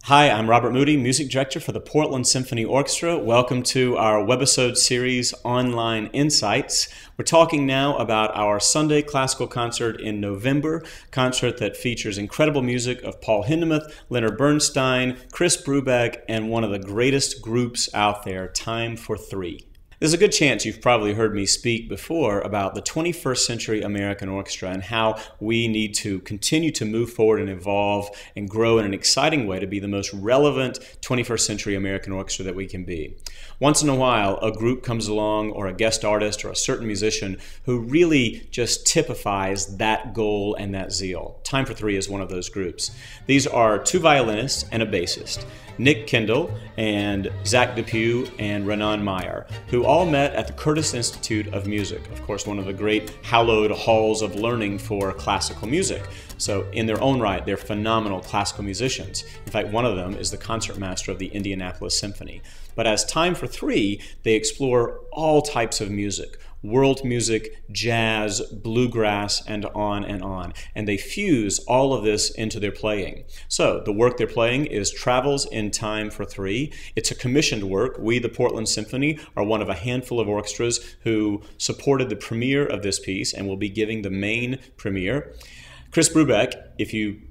Hi, I'm Robert Moody, Music Director for the Portland Symphony Orchestra. Welcome to our webisode series, Online Insights. We're talking now about our Sunday classical concert in November, concert that features incredible music of Paul Hindemith, Leonard Bernstein, Chris Brubeck, and one of the greatest groups out there, Time for Three. There's a good chance you've probably heard me speak before about the 21st century American orchestra and how we need to continue to move forward and evolve and grow in an exciting way to be the most relevant 21st century American orchestra that we can be. Once in a while, a group comes along or a guest artist or a certain musician who really just typifies that goal and that zeal. Time for Three is one of those groups. These are two violinists and a bassist, Nick Kendall and Zach DePew and Renan Meyer, who all met at the Curtis Institute of Music, of course one of the great hallowed halls of learning for classical music. So in their own right, they're phenomenal classical musicians. In fact, one of them is the concertmaster of the Indianapolis Symphony. But as Time for Three, they explore all types of music, world music, jazz, bluegrass, and on and on. And they fuse all of this into their playing. So the work they're playing is Travels in Time for Three. It's a commissioned work. We, the Portland Symphony, are one of a handful of orchestras who supported the premiere of this piece and will be giving the main premiere. Chris Brubeck,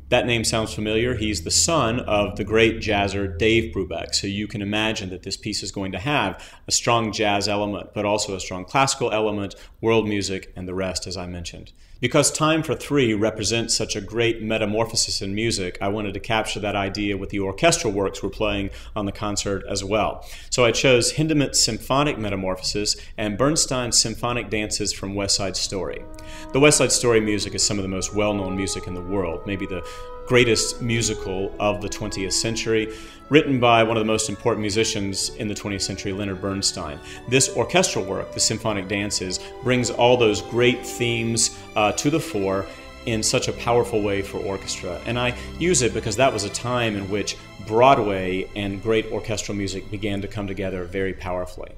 that name sounds familiar, he's the son of the great jazzer Dave Brubeck. So you can imagine that this piece is going to have a strong jazz element, but also a strong classical element, world music, and the rest, as I mentioned. Because Time for Three represents such a great metamorphosis in music, I wanted to capture that idea with the orchestral works we're playing on the concert as well. So I chose Hindemith's Symphonic Metamorphoses and Bernstein's Symphonic Dances from West Side Story. The West Side Story music is some of the most well-known music in the world, maybe the greatest musical of the 20th century, written by one of the most important musicians in the 20th century, Leonard Bernstein. This orchestral work, the Symphonic Dances, brings all those great themes to the fore in such a powerful way for orchestra. And I use it because that was a time in which Broadway and great orchestral music began to come together very powerfully.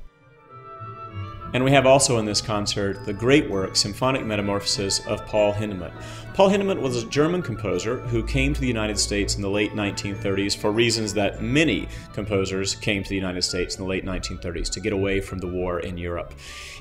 And we have also in this concert the great work, Symphonic Metamorphoses of Paul Hindemith. Paul Hindemith was a German composer who came to the United States in the late 1930s for reasons that many composers came to the United States in the late 1930s, to get away from the war in Europe.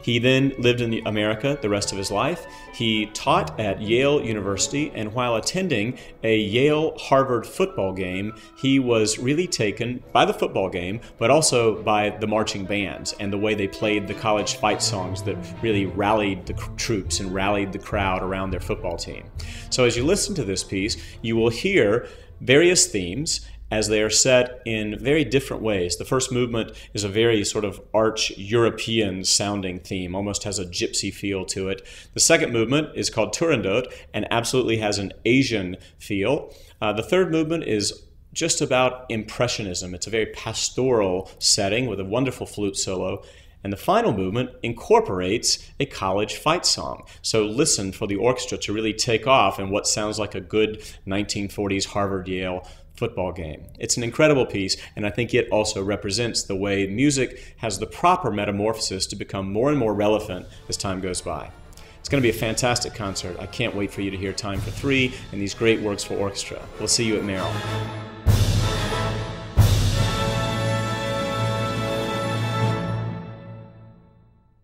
He then lived in America the rest of his life. He taught at Yale University, and while attending a Yale-Harvard football game, he was really taken by the football game, but also by the marching bands and the way they played the college fight songs that really rallied the troops and rallied the crowd around their football team. So as you listen to this piece, you will hear various themes as they are set in very different ways. The first movement is a very sort of arch-European sounding theme, almost has a gypsy feel to it. The second movement is called Turandot and absolutely has an Asian feel. The third movement is just about impressionism. It's a very pastoral setting with a wonderful flute solo. And the final movement incorporates a college fight song. So listen for the orchestra to really take off in what sounds like a good 1940s Harvard-Yale football game. It's an incredible piece, and I think it also represents the way music has the proper metamorphosis to become more and more relevant as time goes by. It's going to be a fantastic concert. I can't wait for you to hear Time for Three and these great works for orchestra. We'll see you at Merrill.